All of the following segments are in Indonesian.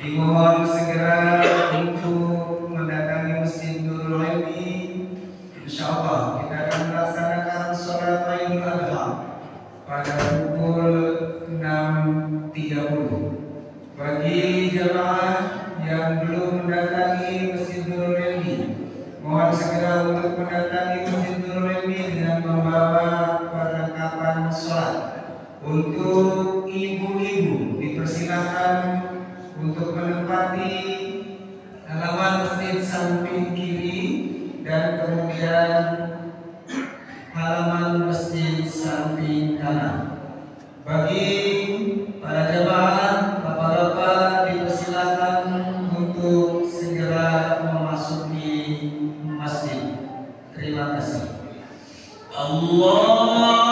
Dimohon segera untuk mendatangi Masjid Nurul Ilmi. Insyaallah kita akan melaksanakan sholat Idul Adha pada pukul 6.30. Bagi jemaah yang belum mendatangi Masjid Nurul Ilmi, mohon segera untuk mendatangi Masjid Nurul Ilmi dengan membawa perlengkapan sholat. Untuk ibu-ibu dipersilakan untuk menempati halaman masjid samping kiri dan kemudian halaman masjid samping kanan. Bagi para jemaah, bapak-bapak dipersilakan untuk segera memasuki masjid. Terima kasih. Allah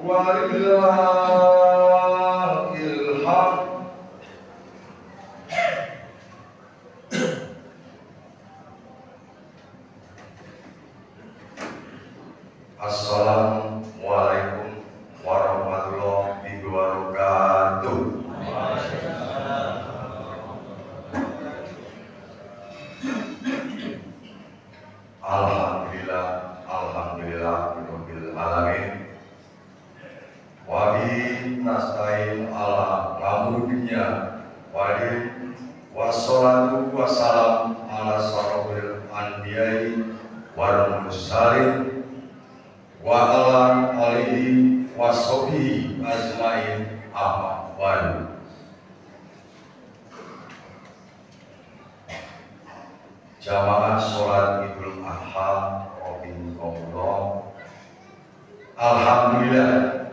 walillahil hamd. Assalamualaikum warahmatullahi wabarakatuh. Alhamdulillah, alhamdulillahirabbil alamin. Wa bihi nasta'in ala amrudinya wadin wassalatu wassalam ala sarafil anbiya'i wal mursalin wa ala alihi washabihi ajmain amma ba'du. Jamaah sholat Idul Adha rahimakumullah. Alhamdulillah,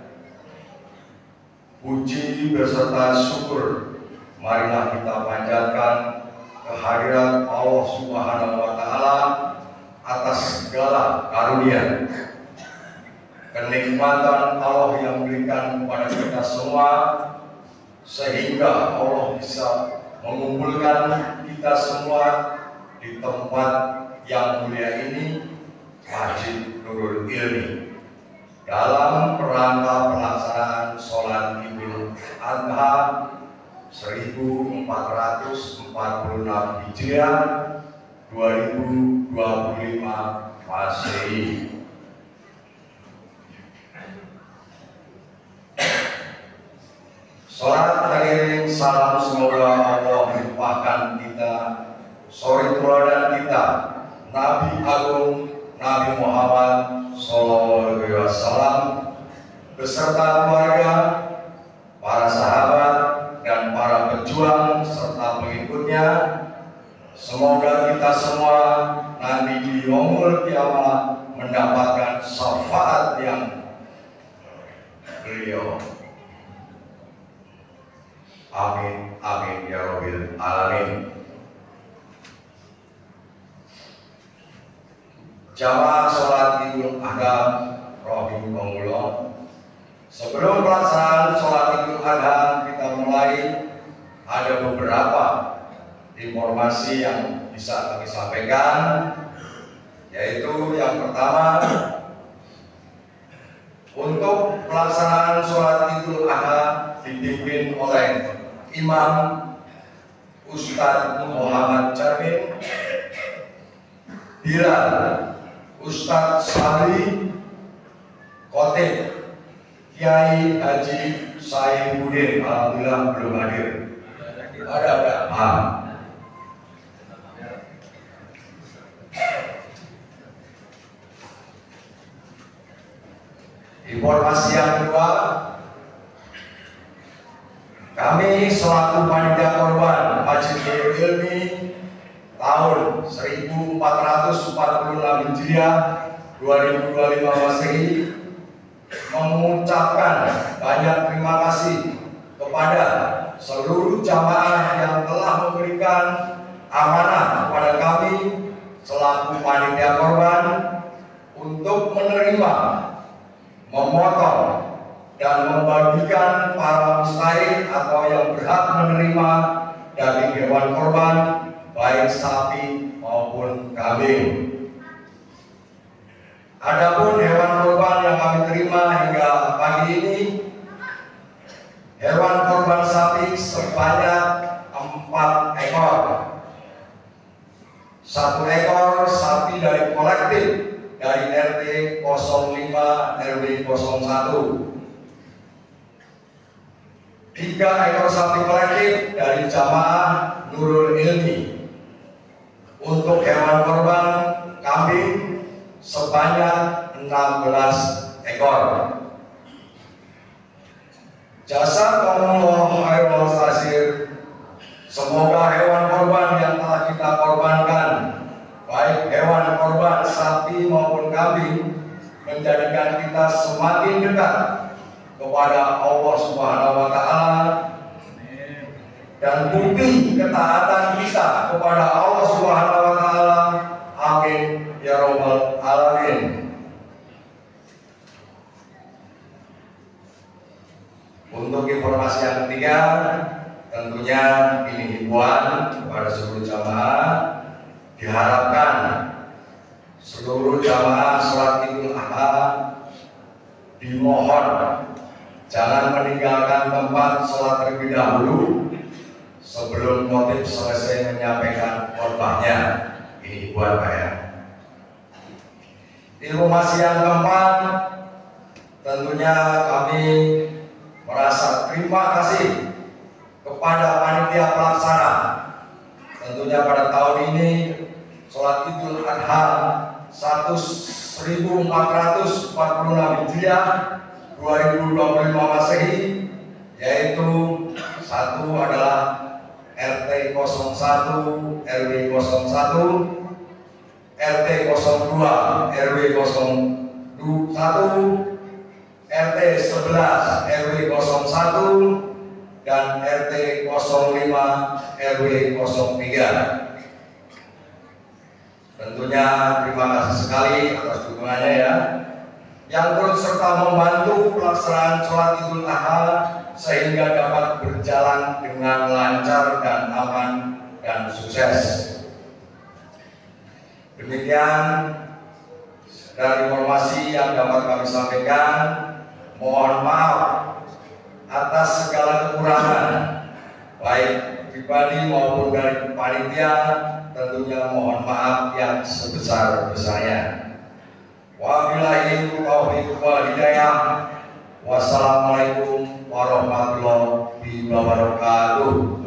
puji beserta syukur marilah kita panjatkan kehadirat Allah Subhanahu wa Ta'ala atas segala karunia, kenikmatan Allah yang berikan kepada kita semua, sehingga Allah bisa mengumpulkan kita semua di tempat yang mulia ini, Masjid Nurul Ilmi, dalam rangka pelaksanaan sholat Idul Adha 1446 Hijriah 2025 Masehi. Salat teriring salam semoga Allah melimpahkan kita suri teladan kita Nabi Agung Nabi Muhammad Sallallahu Alaihi Wasallam beserta keluarga, para sahabat dan para pejuang serta pengikutnya. Semoga kita semua nanti di yaumul kiamat mendapatkan syafaat yang beliau. Amin amin ya rabbil alamin. Jamaah sholat Idul Adha rahimakumullah. Sebelum pelaksanaan sholat Idul Adha kita mulai, ada beberapa informasi yang bisa kami sampaikan, yaitu yang pertama, untuk pelaksanaan sholat Idul Adha dipimpin oleh Imam Ustadz Muhammad Jamin, Bilal Ustadz Sahli, Khotib Kiai Haji Saifuddin, alhamdulillah belum hadir. Ada. Informasi yang kedua, kami selaku panitia korban Masjid Nurul Ilmi tahun 1446 Hijriah 2025 Masehi mengucapkan banyak terima kasih kepada seluruh jamaah yang telah memberikan amanah kepada kami selaku panitia korban untuk menerima, memotong dan membagikan para mustahik atau yang berhak menerima daging hewan korban, baik sapi maupun kambing. Adapun hewan kurban yang kami terima hingga pagi ini, hewan kurban sapi sebanyak 4 ekor. 1 ekor sapi dari kolektif dari RT 05 RW 01. 3 ekor sapi kolektif dari jamaah Nurul Ilmi. Untuk hewan korban kambing sebanyak 16 ekor. Jazakumullah khairal jazaa. Semoga hewan korban yang telah kita korbankan, baik hewan korban sapi maupun kambing, menjadikan kita semakin dekat kepada Allah Subhanahu wa Ta'ala, dan bukti ketaatan kita kepada Allah Subhanahu wa Ta'ala. Amin ya rabbal alamin. Untuk informasi yang ketiga, tentunya ini himbauan kepada seluruh jamaah, diharapkan seluruh jamaah sholat Idul Adha dimohon jangan meninggalkan tempat sholat terlebih dahulu sebelum khotib selesai menyampaikan khotbahnya. Ini buat Pak ya. Informasi yang keempat, tentunya kami merasa terima kasih kepada panitia pelaksana. Tentunya pada tahun ini sholat Idul Adha 1446 Hijriah 2025 Masehi, yaitu satu adalah RT 01 RW 01, RT 02 RW 01, RT 11 RW 01, dan RT 05 RW 03. Tentunya terima kasih sekali atas dukungannya ya, yang turut serta membantu pelaksanaan sholat Idul Adha sehingga dapat berjalan dengan lancar dan aman dan sukses. Demikian dari informasi yang dapat kami sampaikan. Mohon maaf atas segala kekurangan baik pribadi maupun dari panitia. Tentunya mohon maaf yang sebesar-besarnya. Wabillahi taufiq wal hidayah. Wassalamualaikum warahmatullahi wabarakatuh.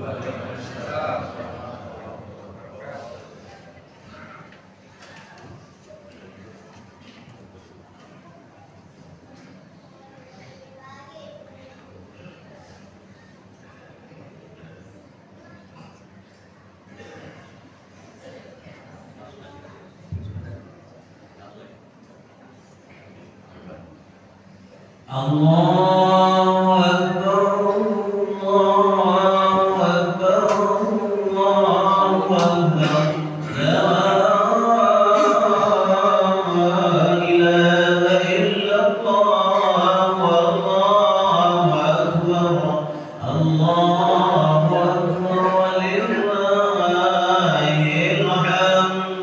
Allahu Akbar, Allahu Akbar, Allahu Akbar. La ilaha illallah, wallahu akbar. Allahu akbar, walillahil hamd.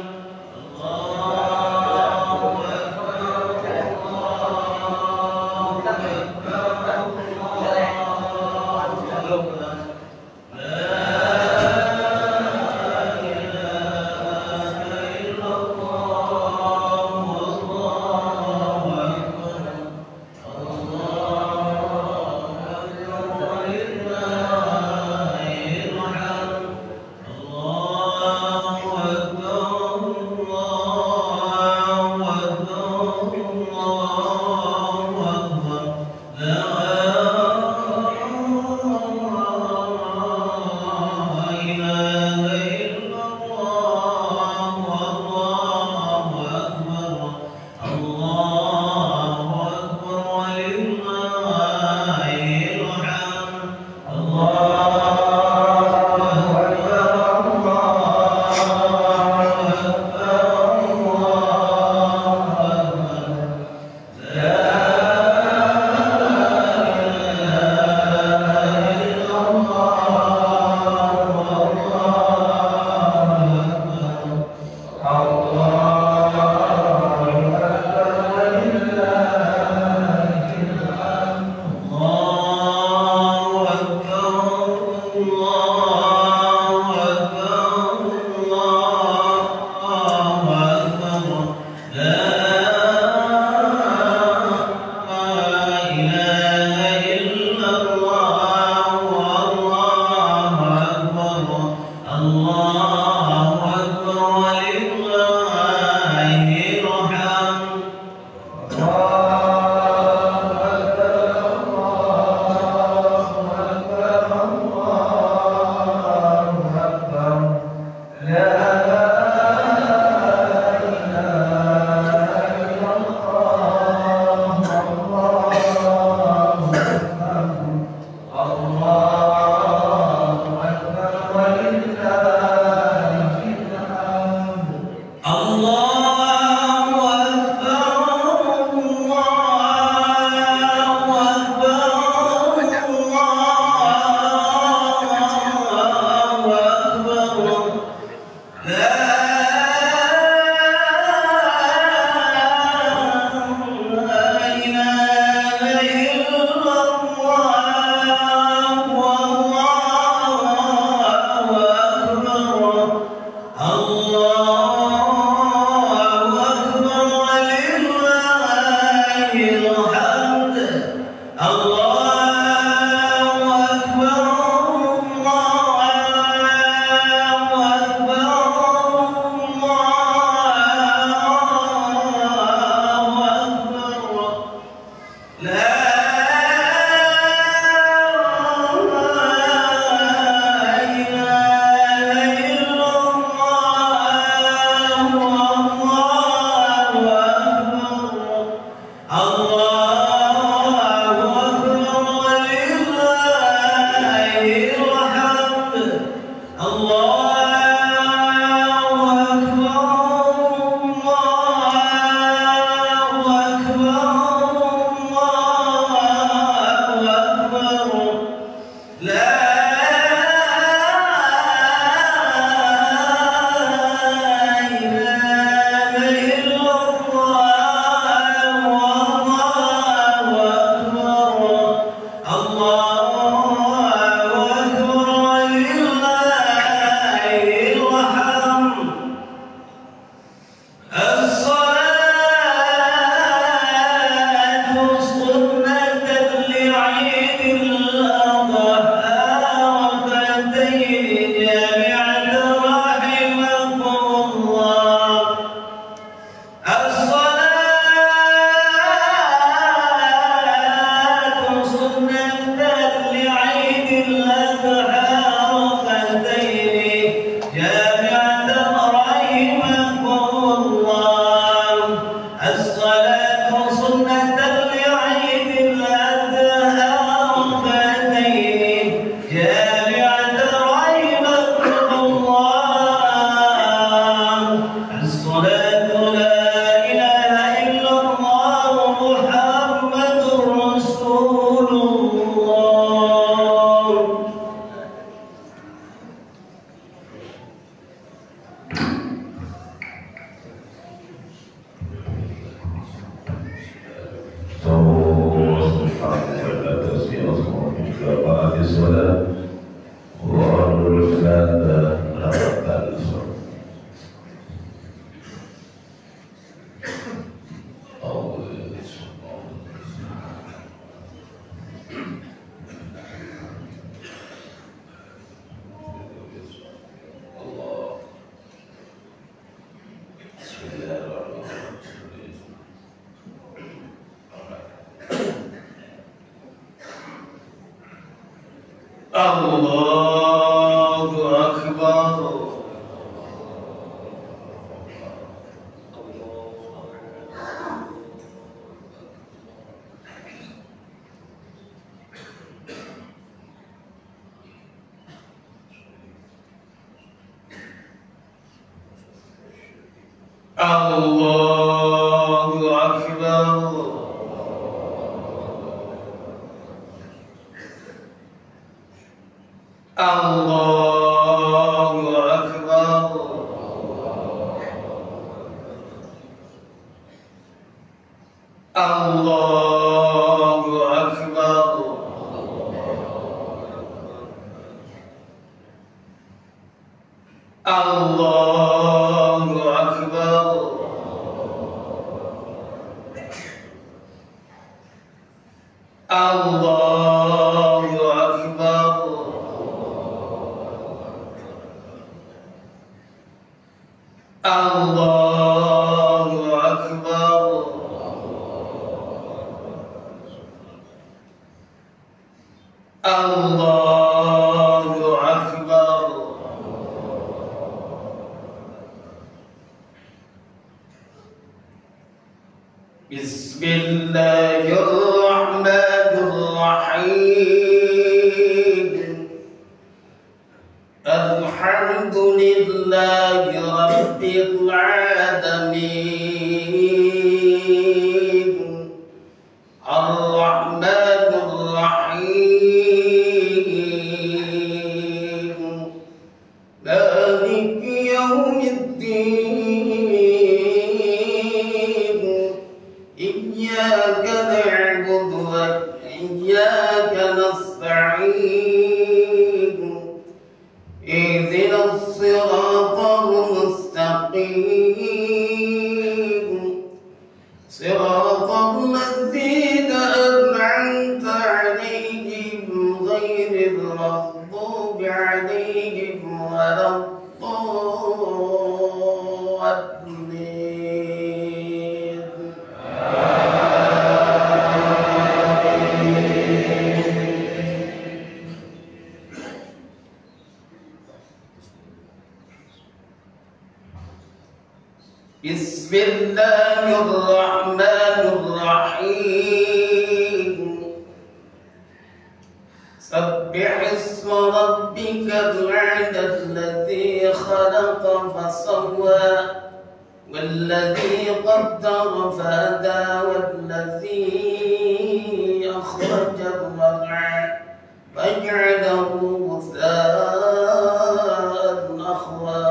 Allahu Akbar. Allahu Akbar. Allahu Akbar. Allahu Akbar. Allahu Akbar. Allahu Akbar. Allahu Akbar. Allahu Akbar. Bismillahirrahmanirrahim. Alhamdulillahi Rabbil Alamin. Ar-Rahmanir-Rahim. Maliki Yawmiddin. Iyyaka na'budu wa وإياك نستعين اهدنا الصراط المستقيم صراط الذين أنعمت عليهم غير المغضوب عليهم ولا الضالين. بسم الله الرحمن الرحيم سبح اسم ربك الأعلى الذي خلق فسوى والذي قدر فهدى والذي أخرج المرعى فجعله غثاء أحوى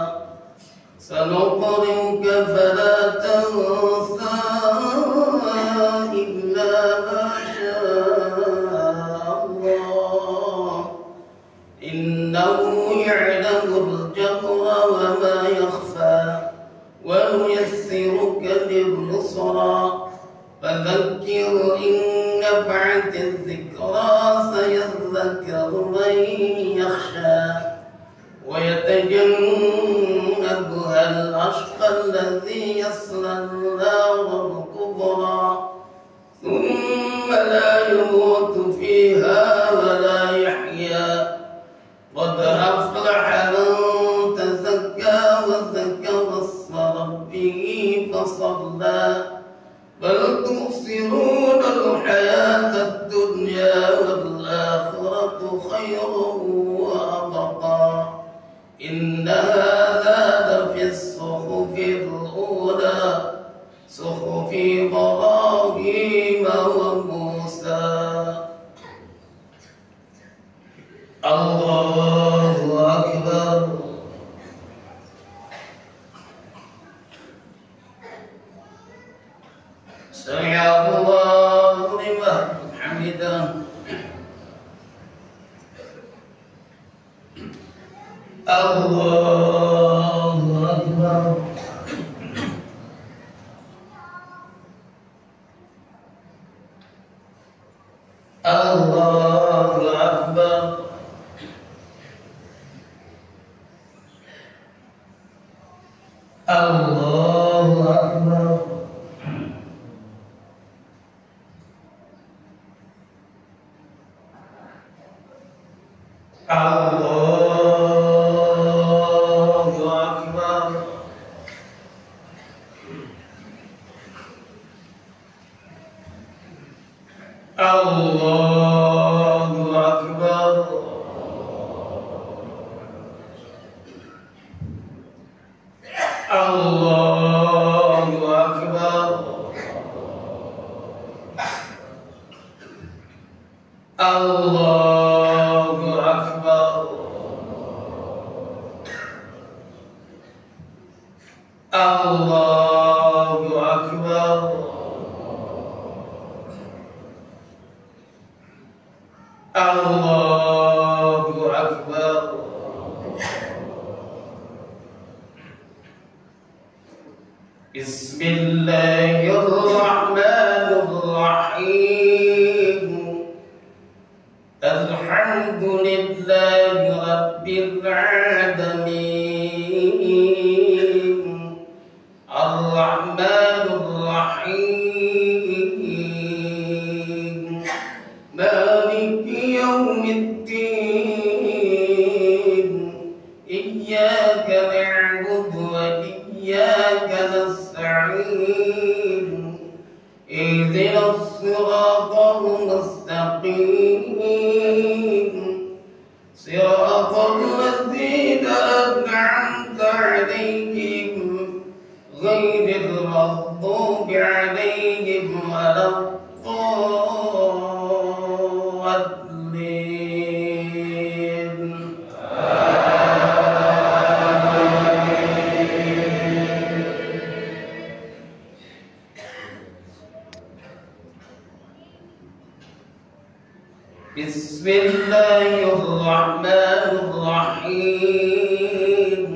سنقرئك فلا تنسى إلا ما شاء الله إنه يعلم الجهر وما يخفى ونيسرك لليسرى فذكر إن نفعت الذكرى سيذكر من يخشى ويتجنبها الأشقى الذي يصلى النار الكبرى ثم لا يموت فيها ولا يحيا قد أفلح من تزكى وذكر اسم ربه فصلى بل تؤثرون الحياة الدنيا والآخرة خير وأبقى إن هذا لفي الصحف الأولى صحف إبراهيم وموسى. الله أكبر. سمع الله لمن حمده. الله أكبر. الله أكبر. الله أكبر. الله أكبر. الله أكبر. الله أكبر. الله أكبر. الله أكبر. بسم الله الرحمن الرحيم الحمد لله رب العالمين الرحمن الرحيم مالك يوم الدين إياك نعبد وإياك نستعين اهدنا الصراط المستقيم صراط الذين أنعمت عليهم غير المغضوب عليهم ولا الضالين. بسم الله الرحمن الرحيم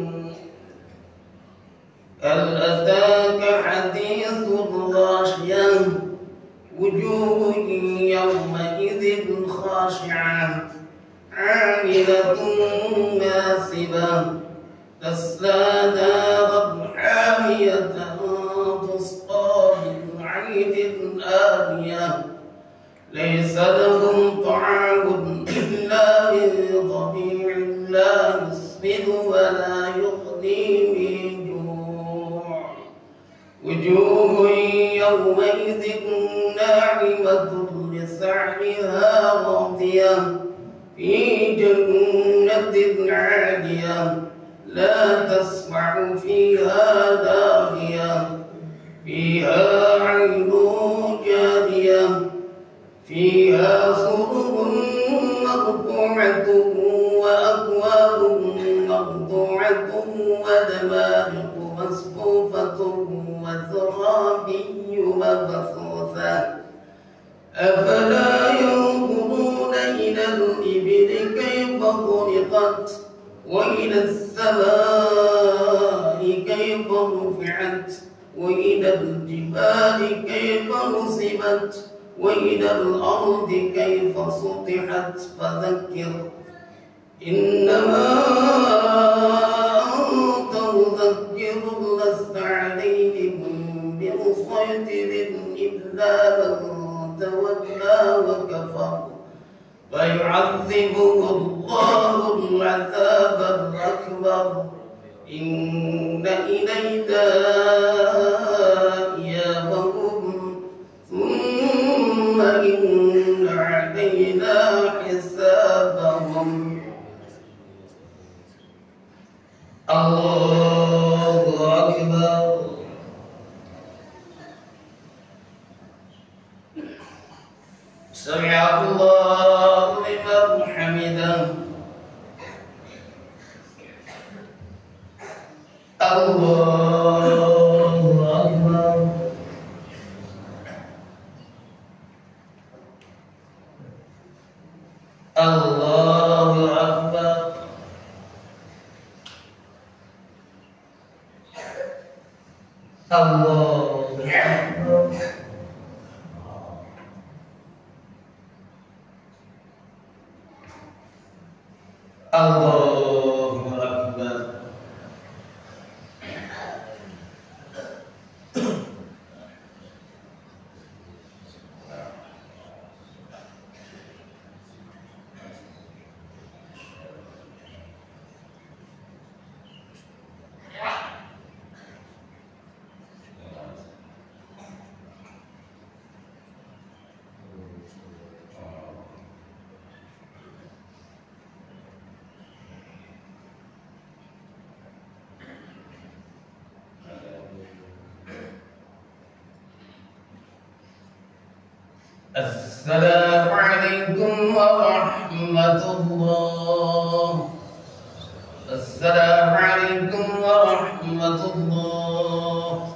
هل أتاك حديث الغاشية وجوه يومئذ خاشعة عاملة ناصبة تصلى نارا حامية تسقى من عين آنية ليس لهم طعام إلا من ضريع لا يسمن ولا يغني من جوع وجوه يومئذ ناعمة لسعيها راضية في جنة عالية لا تسمع فيها لاغية فيها عين جارية فيها سرر مرفوعة وأكواب مرضوعة ونمارق مصفوفة وزرابي مبثوثة أفلا ينظرون إلى الإبل كيف خلقت وإلى السماء كيف رفعت وإلى الجبال كيف نصبت وإلى الأرض كيف سطحت فذكر إنما أنت مذكر لست عليهم بمسيطر إلا من تولى وكفر فيعذبه الله العذاب الأكبر إن إلينا إيابهم ثم إن علينا حسابهم الله أكبر سمع الله لمن حمده الله أكبر الله أكبر الله أكبر الله أكبر السلام عليكم ورحمة الله السلام عليكم ورحمة الله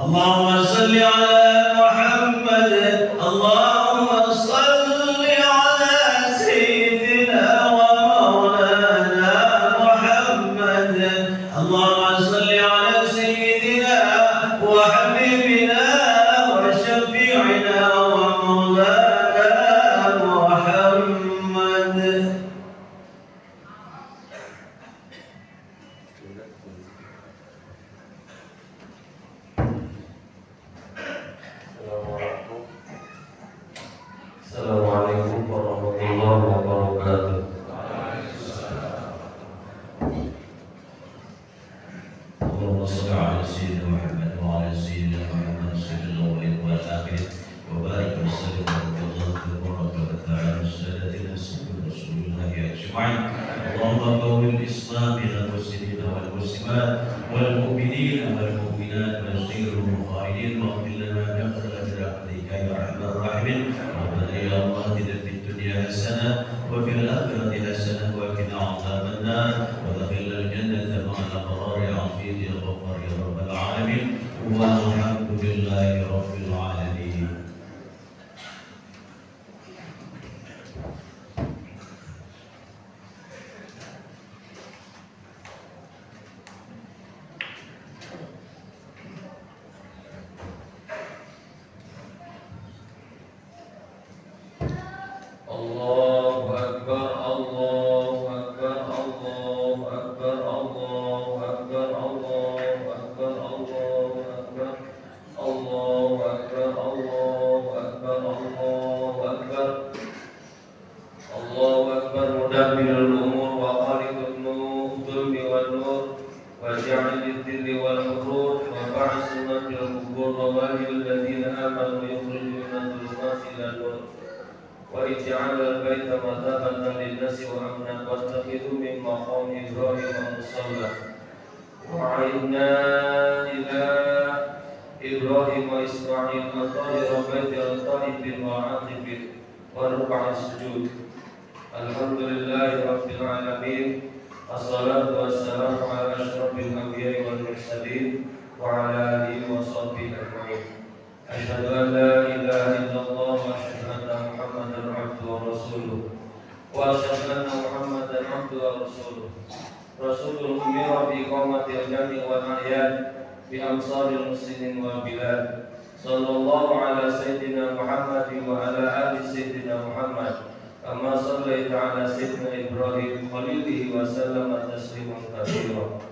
اللهم صل صل على محمد اللهم صل على سيدنا ومولانا محمد اللهم صل على سيدنا وحبيبنا وشفيعنا ومولانا محمد. Assalamualaikum warahmatullahi wabarakatuh. اللهم صل على سيدنا محمد وعلى سيدنا محمد سيد الأولين والآخرين وبارك وسلم وبارك وبارك وتعالى السادة سيدنا رسول الله أجمعين. اللهم قوم الإسلام والمسلمين والمسلمات والمؤمنين والمؤمنات والخير المخالدين واغفر لنا بأخذ برحمتك يا أرحم الراحمين. ربنا يا الله آتنا في الدنيا حسنة وفي الآخرة حسنة وقنا عذاب النار وادخلنا الجنة مع الأبرار يا عزيز يا غفار يا رب العالمين والحمد لله رب العالمين. Allahu Akbar, Allahu Akbar, Allahu Akbar, Allahu Akbar, Allahu Akbar, Allahu Akbar, Allahu Akbar, Allahu Akbar, Allahu Akbar, Allahu Akbar, mudabbirul umur wa khaliqun dhulmi wan nur wa ja'ilid dhilli wal hurur wa ba'asun fil qubur wa waliyul ladzina amanu yukhrijuna dhulumati ila nur وَإِجْعَلَ الْبَيْتَ مَثَابَةً لِلنَّاسِ وَأَمْنًا وَاتَّخِذُوا مِن مَّقَامِ إِبْرَاهِيمَ مُصَلًّى وَعَهِدْنَا إِلَى إِبْرَاهِيمَ وَإِسْمَاعِيلَ أَن طَهِّرَ بَيْتِيَ لِلطَّائِفِينَ وَالْعَاكِفِينَ وَرُكَّعِ السُّجُودِ. الحمد لله رب العالمين. الصلاة والسلام على أشرف الأنبياء والمرسلين وعلى آله وصحبه أجمعين. أشهد أن لا إله إلا الله وأشهد أن محمدا عبده ورسوله وأشهد أن محمدا عبده ورسوله رسول أمر بإقامة الجمع والأعياد بأمصار المسلمين والبلاد. صلى الله على سيدنا محمد وعلى آل سيدنا محمد كما صليت على سيدنا إبراهيم خليله وسلم تسليما كثيرا.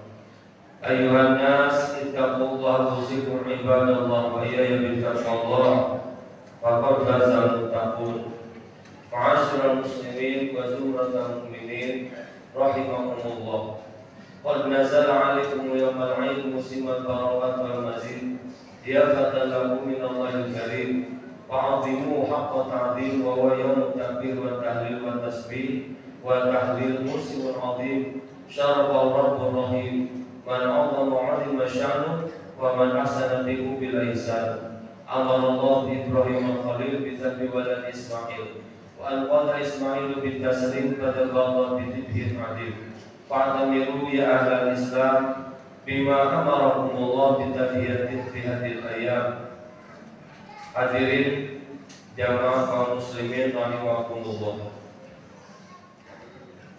أيها الناس اتقوا الله أوصيكم عباد الله وإياي بتقوى الله فقد فاز المتقون. معاشر المسلمين وزمرة المؤمنين رحمكم الله، قد نزل عليكم يوم العيد موسم البراءة والمزيد ضيافة لكم من الله الكريم فعظموه حق تعظيم، وهو يوم التكبير والتهليل والتسبيح والتحليل موسم عظيم شرف الرب الرحيم من عظم عظم شأنه ومن أحسن به بالإحسان. أمر الله إبراهيم الخليل بذبح ولد إسماعيل وأن قال إسماعيل بالتسليم فتبرأ بذبح عظيم. فاعتبروا يا أهل الإسلام بما أمركم الله بتحية في هذه الأيام. Hadirin jamaah kaum muslimin rahimakumullah.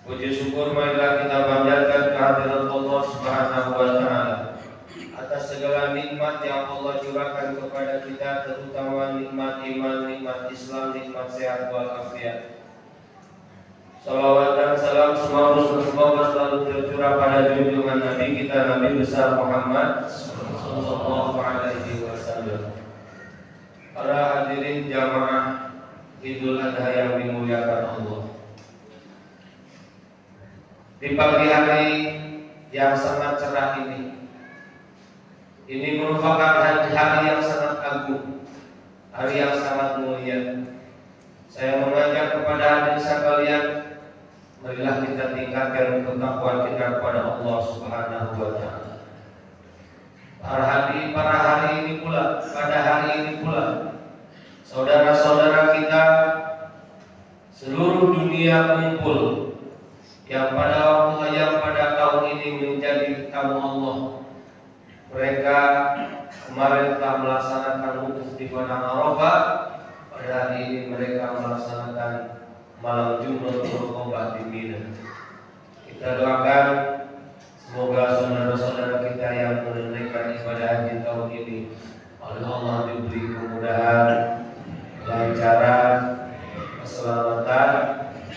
Puji syukur marilah kita panjatkan kehadirat Allah Subhanahu wa taala atas segala nikmat yang Allah curahkan kepada kita, terutama nikmat iman, nikmat Islam, nikmat sehat walafiat. Salawat dan salam semoga selalu tercurah pada junjungan Nabi kita, Nabi besar Muhammad sallallahu alaihi wasallam. Para hadirin jamaah Idul Adha yang dimuliakan Allah. Di pagi hari yang sangat cerah ini merupakan hari yang sangat agung, hari yang sangat mulia. Saya mengajak kepada hadirin sekalian, marilah kita tingkatkan ketakwaan kita kepada Allah Subhanahu wa taala. Pada hari ini pula saudara-saudara kita seluruh dunia kumpul yang pada tahun ini menjadi tamu Allah. Mereka kemarin telah melaksanakan di padang Arafah. Pada hari ini mereka melaksanakan malam Jumat berkombat di Mina. Kita doakan semoga saudara-saudara kita yang menunaikan ibadah haji tahun ini oleh Allah diberi kemudahan, kelancaran, keselamatan,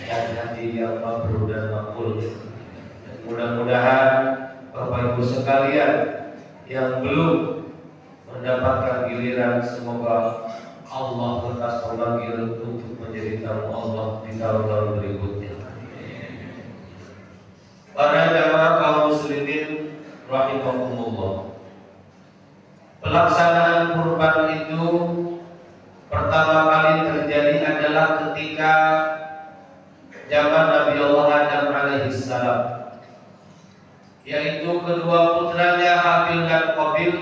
dan haji yang mabrur dan makbul. Mudah-mudahan Bapak Ibu sekalian yang belum mendapatkan giliran, semoga Allah lekas memanggil untuk menjadi tamu Allah di tahun-tahun berikutnya. Para jamaah kaum muslimin rahimakumullah, pelaksanaan kurban itu pertama kali terjadi adalah ketika zaman Nabi Allah Adam alaihissalam, yaitu kedua putranya Habil dan Qabil,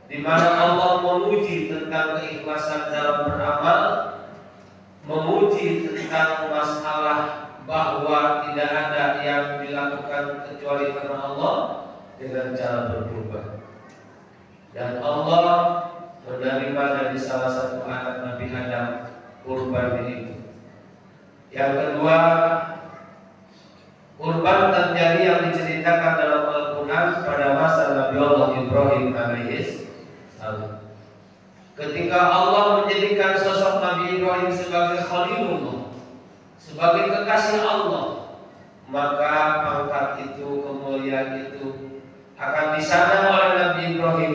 di mana Allah memuji tentang keikhlasan dalam beramal, memuji tentang masalah bahwa tidak ada yang dilakukan kecuali karena Allah dengan cara berkurban. Dan Allah menerima dari salah satu anak Nabi Adam kurban itu. Yang kedua, kurban terjadi yang diceritakan dalam Al-Quran pada masa Nabi Allah Ibrahim alaihissalam. Ketika Allah menjadikan sosok Nabi Ibrahim sebagai Khalilullah, sebagai kekasih Allah, maka pangkat itu, kemuliaan itu akan disandang oleh Nabi Ibrahim.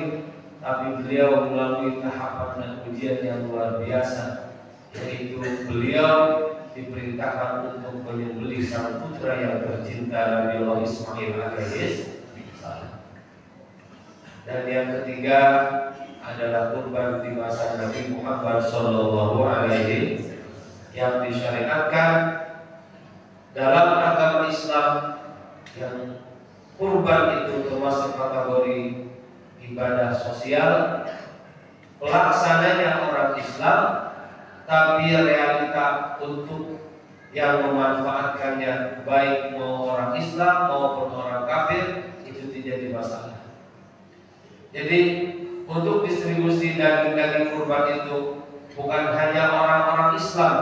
Tapi beliau melalui tahapan dan ujian yang luar biasa, yaitu beliau diperintahkan untuk menyembelih sang putra yang tercinta Nabi Allah Ismail alaihissalam. Dan yang ketiga adalah kurban di masa Nabi Muhammad sallallahu alaihi yang disyariatkan dalam agama Islam, yang kurban itu termasuk kategori ibadah sosial, pelaksananya orang Islam, tapi realita untuk yang memanfaatkannya baik mau orang Islam maupun orang kafir itu tidak masalah. Jadi untuk distribusi daging-daging kurban itu bukan hanya orang-orang Islam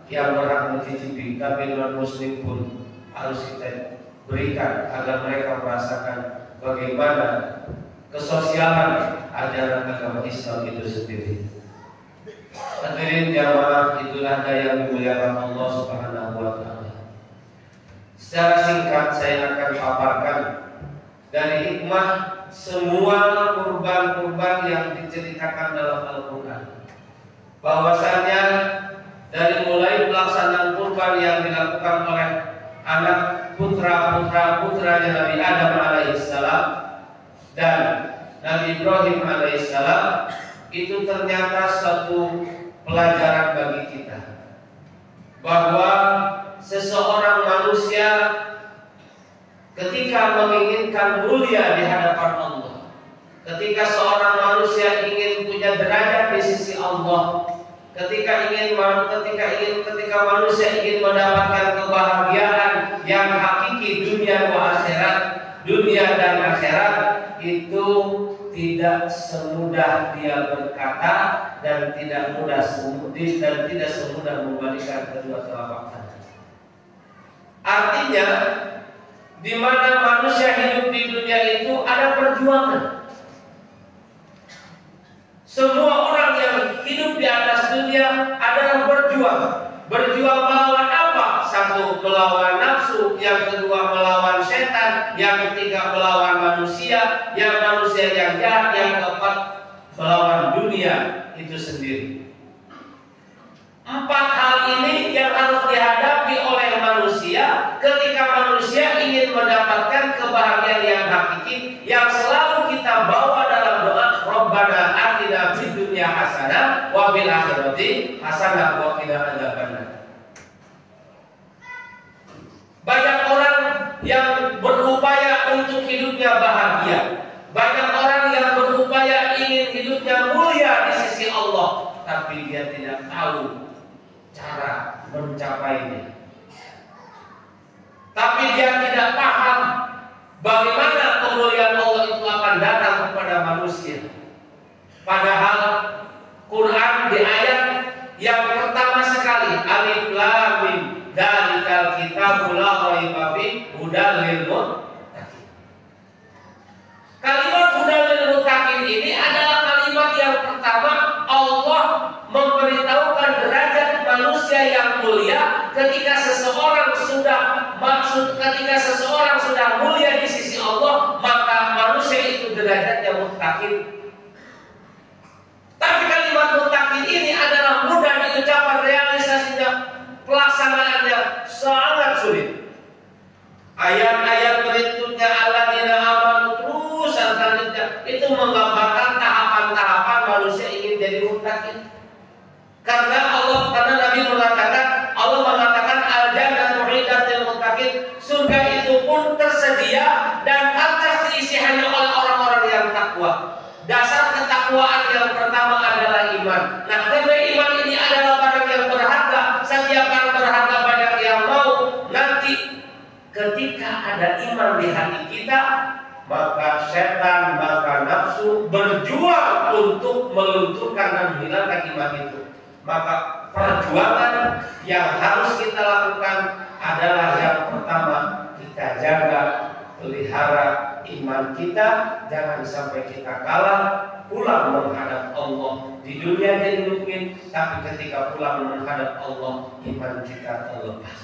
yang berhak mencicipi, tapi non-Muslim pun harus kita berikan agar mereka merasakan bagaimana kesosialan ajaran agama Islam itu sendiri. Hadirin jamaah, itulah daya dimuliakan Allah Subhanahu wa taala. Secara singkat saya akan paparkan dari hikmah semua kurban-kurban yang diceritakan dalam Al-Quran. Bahwasanya dari mulai pelaksanaan kurban yang dilakukan oleh anak putranya Nabi Adam alaihissalam dan Nabi Ibrahim alaihissalam, itu ternyata satu pelajaran bagi kita bahwa seseorang manusia ketika menginginkan mulia di hadapan Allah, ketika seorang manusia ingin punya derajat di sisi Allah, ketika manusia ingin mendapatkan kebahagiaan yang hakiki dunia dan akhirat, itu tidak semudah dia berkata dan tidak semudah membalikan kedua telapak tangan. Artinya, di mana manusia hidup di dunia itu ada perjuangan. Semua orang yang hidup di atas dunia adalah berjuang. Berjuang melawan apa? Satu, melawan nafsu. Yang kedua, melawan setan. Yang ketiga, melawan manusia. Yang manusia yang jahat. Yang keempat, melawan dunia itu sendiri. 4 hal ini yang harus dihadapi oleh manusia ketika manusia ingin mendapatkan kebahagiaan yang hakiki, yang selalu kita bawa dalam doa Rabbana atina fid dunya hasanah wa fil akhirati hasanah wa qina adzabannar. Banyak orang yang berupaya untuk hidupnya bahagia, banyak orang yang berupaya ingin hidupnya mulia di sisi Allah, tapi dia tidak tahu cara mencapainya. Tapi dia tidak paham bagaimana kemuliaan Allah itu akan datang kepada manusia. Padahal Quran di ayat yang pertama sekali, Alif Lam Mim, dzalikal kitabul la raiba fihi hudal lil muttaqin. Kalimat hudal lil muttaqin ini adalah kalimat yang pertama Allah memberitahukan derajat manusia yang mulia ketika seseorang sudah mulia di sisi Allah, maka manusia itu derajatnya muttaqin. Tapi kalimat muttaqin ini adalah mudah diucapkan, realisasinya, pelaksanaannya sangat sulit. Ayat-ayat berikutnya alladzina amanu terus selanjutnya itu menggambarkan tahapan-tahapan manusia ingin jadi muttaqin. Karena Nabi mengatakan, Allah mengatakan al-jannatu uiddatil muttaqin, surga itu pun tersedia dan atas diisi hanya oleh orang-orang yang takwa. Dasar ketakwaan yang pertama adalah iman. Nah, karena iman ini adalah barang yang berharga, setiap barang berharga banyak yang mau. Nanti ketika ada iman di hati kita, maka setan, maka nafsu berjuang untuk melunturkan dan menghilangkan iman itu. Maka perjuangan yang harus kita lakukan adalah yang pertama, kita jaga, pelihara iman kita, jangan sampai kita kalah, pulang menghadap Allah. Di dunia jadi mukmin, tapi ketika pulang menghadap Allah, iman kita terlepas.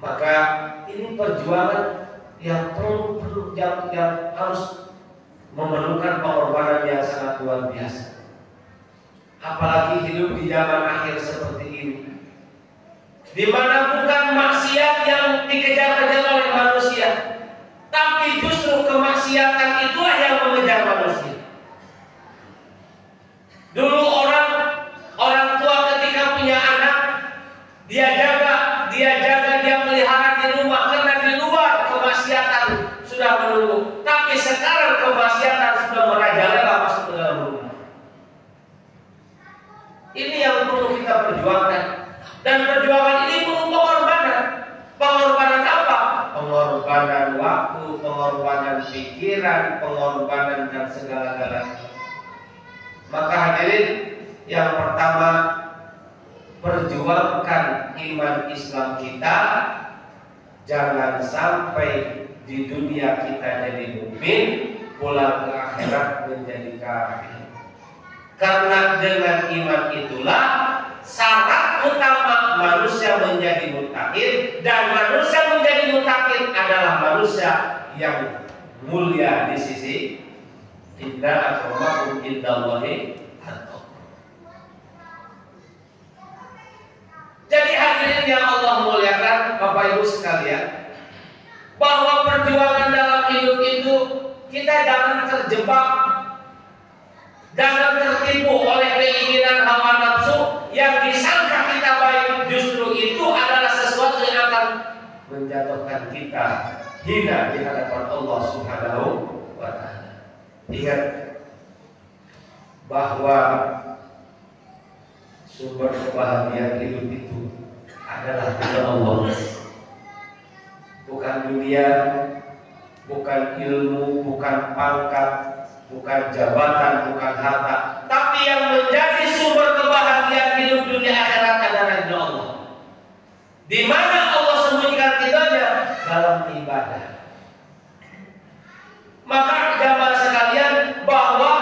Maka ini perjuangan yang yang harus memerlukan pengorbanan yang sangat luar biasa. Apalagi hidup di zaman akhir seperti ini, di mana bukan maksiat yang dikejar-kejar oleh manusia, tapi justru kemaksiatan itulah yang mengejar manusia. Dulu orang tua ketika punya anak, dia jaga, dia pelihara di rumah, karena di luar kemaksiatan sudah menunggu. Tapi sekarang kemaksiatan sudah merajalela masuk ke dalam rumah. Ini yang perlu kita perjuangkan, dan perjuangan ini perlu pengorbanan. Pengorbanan apa? Pengorbanan waktu, pengorbanan pikiran, pengorbanan dan segala-galanya. Maka hadirin, yang pertama, perjuangkan iman Islam kita. Jangan sampai di dunia kita jadi mukmin, pulang ke akhirat menjadi kafir. Karena dengan iman itulah syarat utama manusia menjadi muttaqin, dan manusia menjadi muttaqin adalah manusia yang mulia di sisi inna akramakum indallahi atqakum. Jadi hadirin yang Allah muliakan, Bapak Ibu sekalian, bahwa perjuangan dalam hidup itu kita jangan terjebak, jangan tertipu oleh keinginan hawa nafsu yang disangka kita baik, justru itu adalah sesuatu yang akan menjatuhkan kita hina di hadapan Allah Subhanahu wa Ta'ala. Ingat bahwa sumber kebahagiaan hidup itu adalah dari Allah, bukan dunia, bukan ilmu, bukan pangkat, bukan jabatan, bukan harta, tapi yang menjadi sumber kebahagiaan hidup dunia akhirat adalah ridha Allah. Di mana Allah sembunyikan ridhanya? Dalam ibadah. Maka jamaah sekalian, bahwa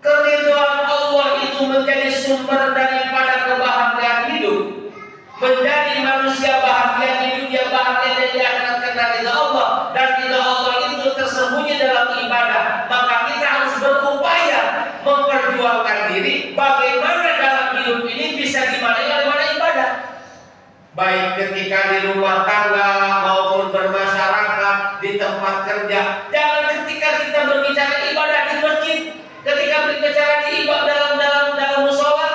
keridhaan Allah itu menjadi sumber daripada kebahagiaan hidup, menjadi manusia bahagia di dunia, bahagia di akhirat karena ridha Allah, dan ridha Allah itu tersembunyi dalam ibadah. Maka kita harus berupaya memperjuangkan diri bagaimana dalam hidup ini bisa dimaknai oleh ibadah, baik ketika di rumah tangga maupun bermasyarakat, di tempat kerja. Jangan ketika kita berbicara ibadah di masjid, ketika berbicara di ibadah dalam musola,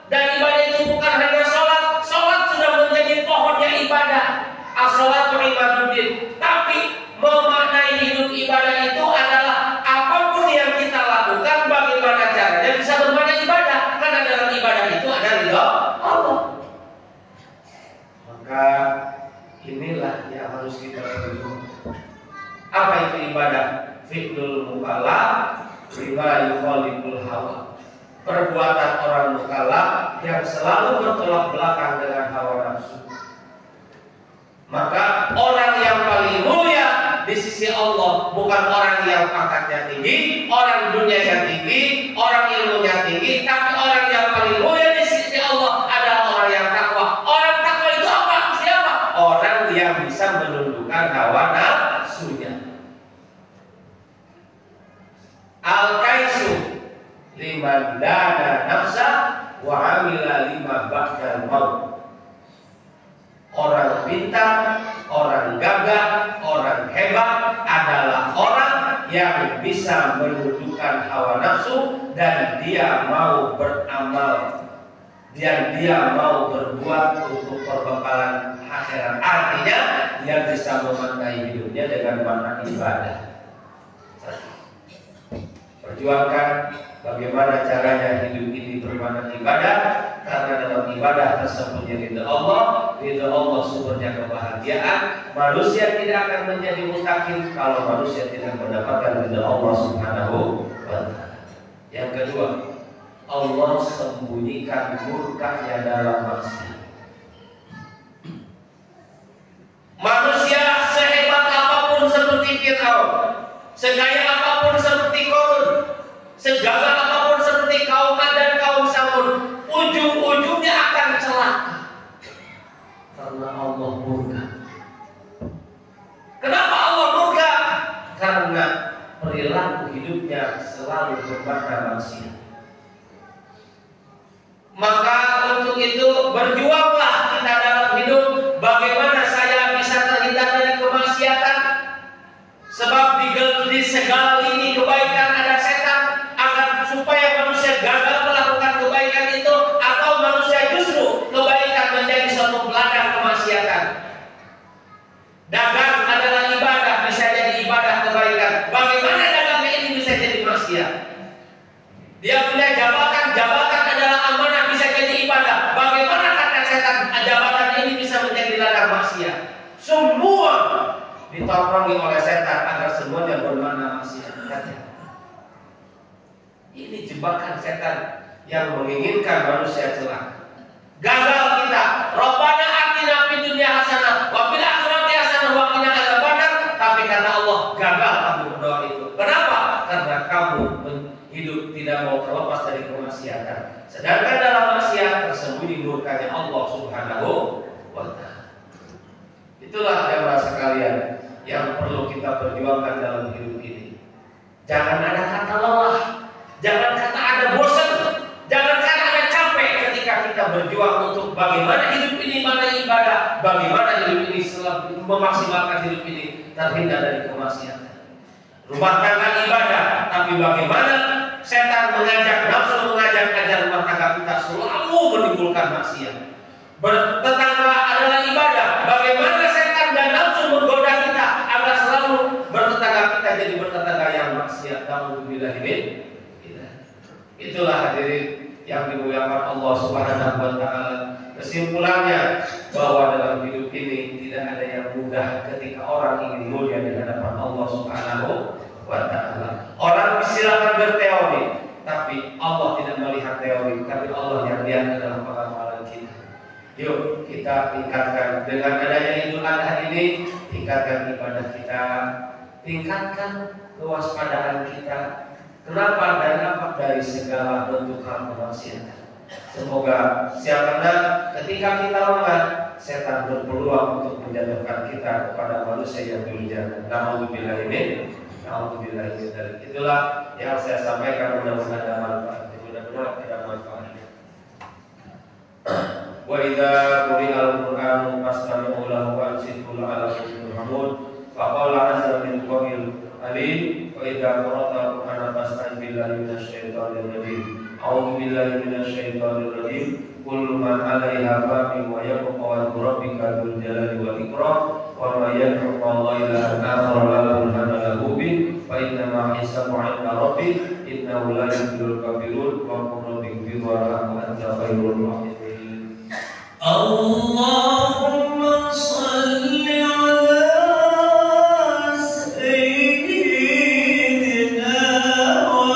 dan ibadah itu bukan hanya sholat sudah menjadi pohonnya ibadah, as-sholatu ibaduddin. Tapi memaknai hidup ibadah itu adalah apapun yang kita lakukan, bagaimana caranya bisa bermakna ibadah, karena dalam ibadah itu ada ridha Allah. Maka inilah yang harus kita perjuangkan. Apa itu ibadah? Fi'lul mukallaf bima yukhalifu wadidul hawa. Perbuatan orang mukallaf yang selalu bertolak belakang dengan hawa nafsu. Maka orang yang paling mulia di sisi Allah bukan orang yang pangkatnya tinggi, orang dunianya tinggi, orang ilmunya tinggi, tapi orang yang paling mulia di sisi Allah adalah orang yang takwa. Orang takwa itu apa? Siapa? Orang yang bisa menundukkan hawa nafsunya. Al-kaisu liman dana nafsa wa amila lima ba'dal maut. Orang pintar, orang gagah, orang hebat adalah orang yang bisa menundukkan hawa nafsu dan dia mau beramal dan dia mau berbuat untuk perbekalan akhirat. Artinya dia bisa memaknai hidupnya dengan makna ibadah. Perjuangkan bagaimana caranya hidup ini bermakna ibadah, karena dalam ibadah tersembunyi ridha Allah sumbernya kebahagiaan. Manusia tidak akan menjadi mutakin kalau manusia tidak mendapatkan ridha Allah Subhanahu wa ta'ala. Yang kedua, Allah sembunyikan murkanya dalam maksiat. Manusia sehebat apapun seperti Fir'aun, segaya apapun seperti Qarun, segala apapun seperti kaum Ad dan kaum Samud, ujung-ujungnya akan celaka karena Allah murka. Kenapa Allah murka? Karena perilaku hidupnya selalu bermakna maksiat. Maka untuk itu berjuanglah kita dalam hidup. Bagaimana saya bisa terhindar dari kemaksiatan? Sebab di segala lini kebaikan ada setan. Agar supaya manusia gagal melakukan kebaikan itu, atau manusia justru kebaikan menjadi suatu ladang kemaksiatan. Dagang adalah ibadah, bisa jadi ibadah kebaikan. Bagaimana dagangnya ini bisa jadi maksiat? Dia punya jabatan adalah amanah, bisa jadi ibadah. Bagaimana kata setan jabatan ini bisa menjadi ladang maksiat? Semua ditoprongi oleh setan agar semuanya bermakna maksiat. Ini jebakan setan yang menginginkan manusia celaka. Gagal kita. Rabbana atina fid dunya hasanah wa fil akhirati hasanah wa qina adzabannar. Tapi kata Allah, gagal kamu berdoa itu. Kenapa? Karena kamu hidup tidak mau terlepas dari kemaksiatan. Sedangkan dalam maksiat tersembunyi murkanya Allah Subhanahu wa ta'ala. Itulah jemaah sekalian yang perlu kita perjuangkan dalam hidup ini. Jangan ada kata lelah, jangan kata ada bosan, jangan kata ada capek ketika kita berjuang untuk bagaimana hidup ini mana ibadah, bagaimana hidup ini memaksimalkan hidup ini terhindar dari kemaksiatan. Rumah tangga ibadah, tapi bagaimana setan mengajak, nafsu mengajak agar rumah tangga kita selalu menimbulkan maksiat. Bertetangga adalah ibadah, bagaimana setan dan nafsu menggoda kita agar selalu bertetangga kita jadi bertetangga yang maksiat. Alhamdulillah ini. Itulah hadirin yang dimuliakan Allah Subhanahu wa ta'ala. Kesimpulannya bahwa dalam hidup ini tidak ada yang mudah ketika orang ingin mulia di hadapan Allah Subhanahu wa ta'ala. Orang silakan berteori, tapi Allah tidak melihat teori, tapi Allah yang lihat adalah amalan kita. Yuk kita tingkatkan dengan adanya Idul Adha ini, tingkatkan ibadah kita, tingkatkan kewaspadaan kita. Kenapa? Dari segala bentuk kemaksiatan. Semoga siapapun ketika kita lengah, setan berpeluang untuk menjatuhkan kita kepada manusia yang durjana. Alhamdulillah ini. Alhamdulillah ini. Itulah yang saya sampaikan, mudah-mudahan ada manfaat. Mudah-mudahan ada manfaat. Wa idza quri'al Qur'anu fastami'u lahu wa ansitu la'allakum turhamun. Faqala azza min qabil alim wa idza qara'ta Qur'ana fasta'in billahi minasyaitonir rajim. A'udzu billahi minasyaitonir rajim. Kullu man 'alaiha fanin wa yabqa wajhu rabbika dzul jalali wal ikram wa ma yad'u Allah ilahan akhar la burhana lahu bi fa inna ma hisabu 'inda rabbih innahu la yuflihul kafirun wa qul rabbi ighfir warham anta khairul rahimin. Allahumma shalli 'ala sayyidina wa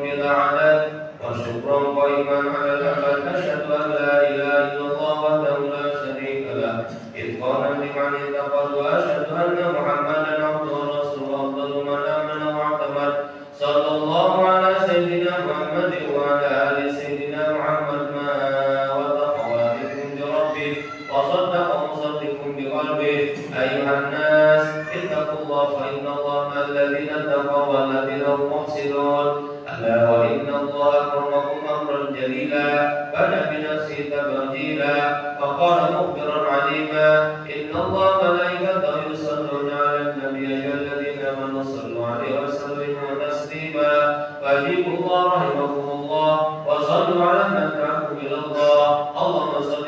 بلا عدد وشكرا قائما على الأبد أشهد أن لا إله إلا الله وحده لا شريك له إتقانا لمن اتقى وأشهد أن محمدا عبده ورسوله أفضل من آمن واعتمد صلى الله على سيدنا محمد وعلى آل سيدنا محمد ما وتقوى بكم بربه وصدق مصدق بقلبه أيها الناس اتقوا الله فإن الله مع الذين اتقوا والذين هم محسنون ألا وإن الله أكرمكم أمرا جليلا بدا بنفسه تبجيلا فقال مخبرا عليما إن الله ملائكته يصلون على النبي أيها الذين آمنوا صلوا عليه وسلموا تسليما فأجيبوا الله رحمكم الله وصلوا على من دعاكم إلى الله اللهم صل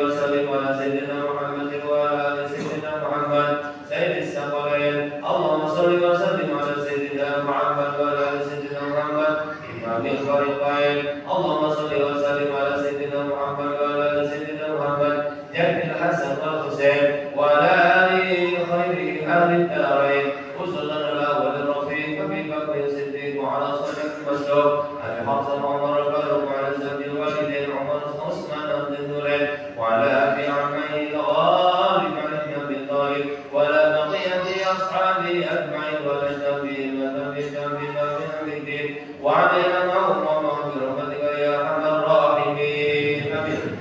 وسلم على سيدنا محمد وعلى آل سيدنا محمد سيد الثقلين اللهم صل وسلم على سيدنا محمد وعلى آل سيدنا محمد إمام الفريقين اللهم صل وسلم على سيدنا محمد وعلى آل سيدنا محمد جد الحسن والحسين وعلى آله خير أهل الدارين وصلى الأول الرفيق أبي بكر الصديق وعلى صديق المسلوب أبي حفص عمر الفاروق وعلى زوج الوالدين عمر عثمان بن النورين وعلى أبي عمه الغالب علي بن أبي طالب ولا بقية أصحابه أجمعين ولا تابعين الدين وعلينا معهم ومعهم برحمتك يا أرحم الراحمين آمين.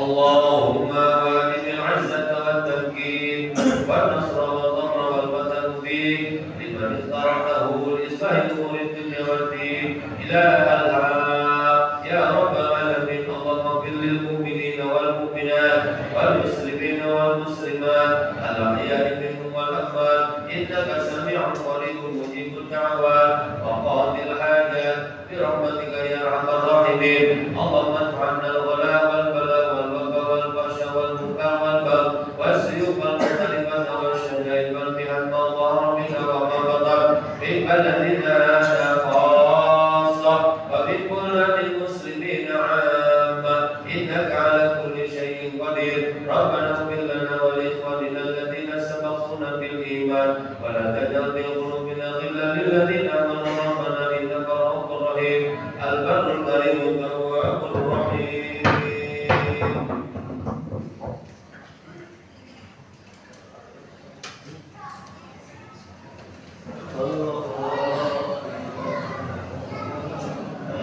اللهم وامن العزة والتمكين والنصر والضمر والفتن فيه لمن اخترعته لإصلاح أمور الدنيا والدين إله العالم يا رب العالمين. اللهم اغفر للمؤمنين والمؤمنات والمسلمين والمسلمات الأحياء منهم والأموات إنك سميع قريب مجيب الدعوات وقاضي الحاجات برحمتك يا أرحم الراحمين. اللهم ادفع عنا الغلاء والبلاء والوباء والفحش والمنكر والبغي والسيوف المختلفة والشدائد والمحن ما ظهر منها وما بطن في بلدنا هذا خاصة وفي بلاد المسلمين عامة إنك على كل شيء قدير. ربنا اغفر لنا ولإخواننا الذين سبقونا بالإيمان ولا تجعل في قلوبنا غلا للذين آمنوا ربنا إنك رؤوف رحيم البر الكريم التواب الرحيم.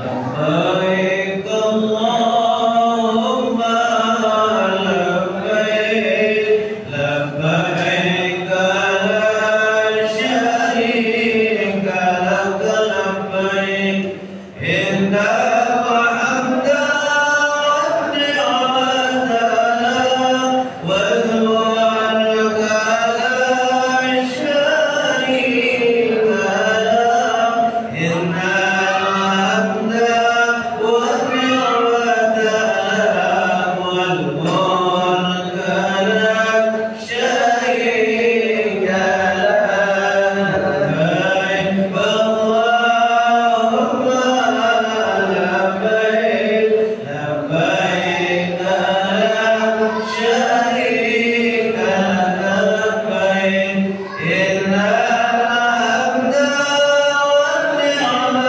لبيك اللهم لبيك لبيك لا شريك لك لبيك إن الحمد والنعمة والملك لا شريك لك إن الحمد والنعمة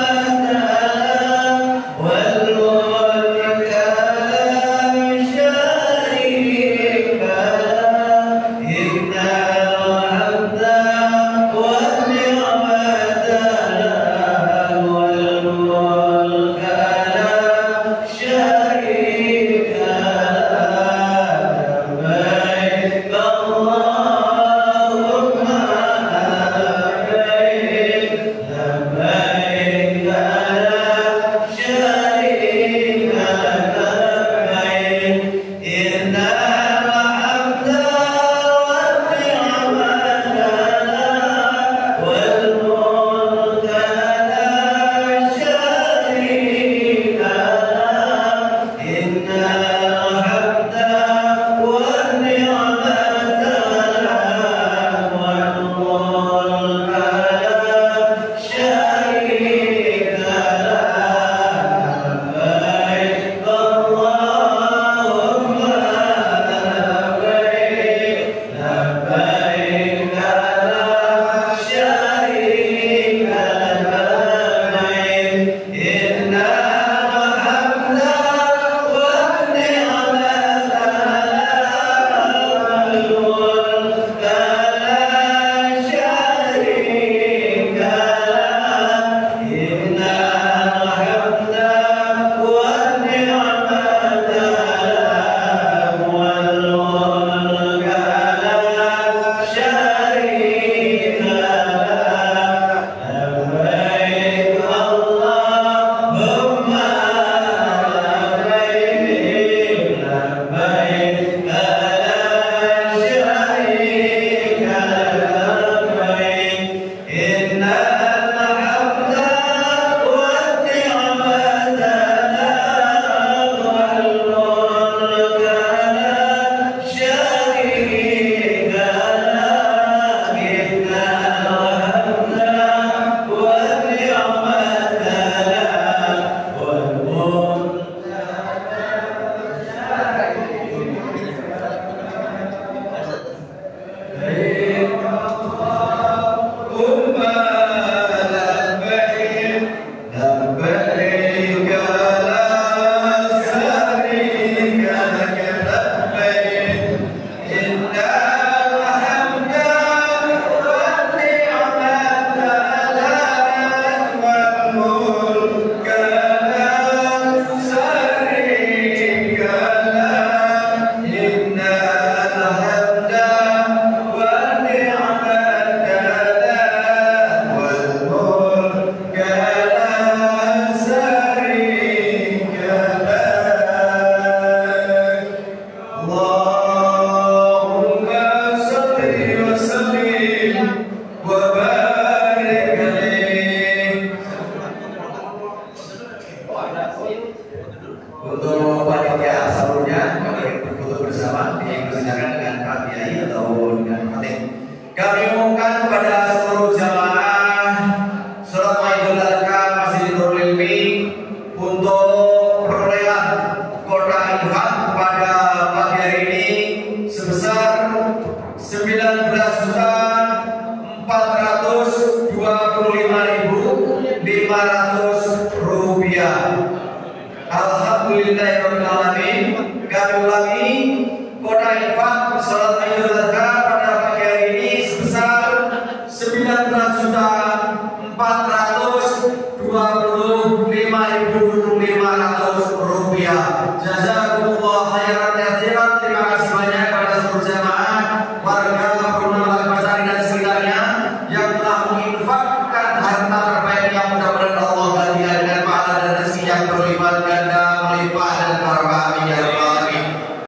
rupiah. Alhamdulillahirrahmanirrahim. Kami ulangi, kota infak salat Idul Adha pada pagi hari ini sebesar 19.425.000 rupiah.